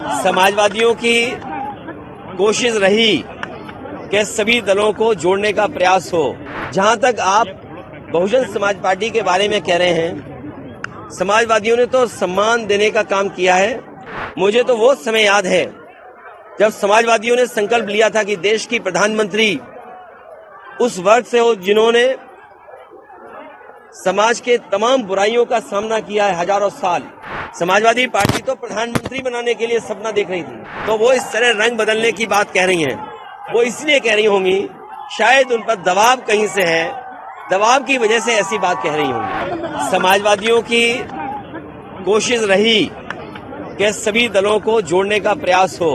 समाजवादियों की कोशिश रही कि सभी दलों को जोड़ने का प्रयास हो। जहां तक आप बहुजन समाज पार्टी के बारे में कह रहे हैं, समाजवादियों ने तो सम्मान देने का काम किया है। मुझे तो वो समय याद है जब समाजवादियों ने संकल्प लिया था कि देश की प्रधानमंत्री उस वर्ग से हो जिन्होंने समाज के तमाम बुराइयों का सामना किया है हजारों साल। समाजवादी पार्टी तो प्रधानमंत्री बनाने के लिए सपना देख रही थी, तो वो इस तरह रंग बदलने की बात कह रही हैं। वो इसलिए कह रही होंगी, शायद उन पर दबाव कहीं से है, दबाव की वजह से ऐसी बात कह रही होंगी। समाजवादियों की कोशिश रही कि सभी दलों को जोड़ने का प्रयास हो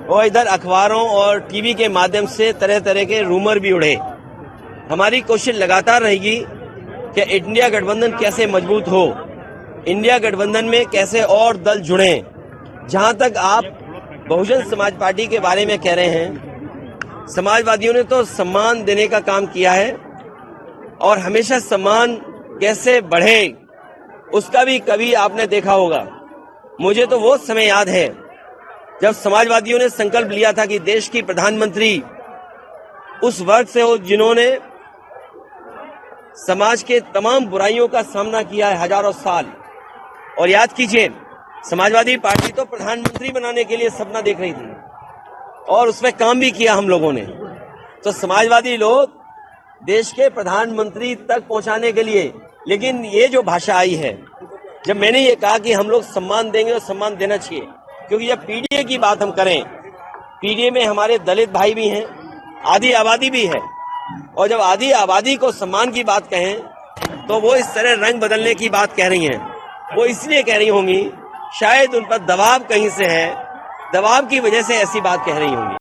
और इधर अखबारों और टीवी के माध्यम से तरह तरह के रूमर भी उड़े। हमारी कोशिश लगातार रहेगी कि इंडिया गठबंधन कैसे मजबूत हो, इंडिया गठबंधन में कैसे और दल जुड़े। जहां तक आप बहुजन समाज पार्टी के बारे में कह रहे हैं, समाजवादियों ने तो सम्मान देने का काम किया है और हमेशा सम्मान कैसे बढ़े उसका भी कभी आपने देखा होगा। मुझे तो वो समय याद है जब समाजवादियों ने संकल्प लिया था कि देश की प्रधानमंत्री उस वर्ग से हो जिन्होंने समाज के तमाम बुराइयों का सामना किया है हजारों साल। और याद कीजिए, समाजवादी पार्टी तो प्रधानमंत्री बनाने के लिए सपना देख रही थी और उसमें काम भी किया हम लोगों ने। तो समाजवादी लोग देश के प्रधानमंत्री तक पहुंचाने के लिए, लेकिन ये जो भाषा आई है, जब मैंने ये कहा कि हम लोग सम्मान देंगे और सम्मान देना चाहिए, क्योंकि जब पीडीए की बात हम करें, पीडीए में हमारे दलित भाई भी हैं, आधी आबादी भी है, और जब आधी आबादी को सम्मान की बात कहें तो वो इस तरह रंग बदलने की बात कह रही हैं। वो इसलिए कह रही होंगी, शायद उन पर दबाव कहीं से है, दबाव की वजह से ऐसी बात कह रही होंगी।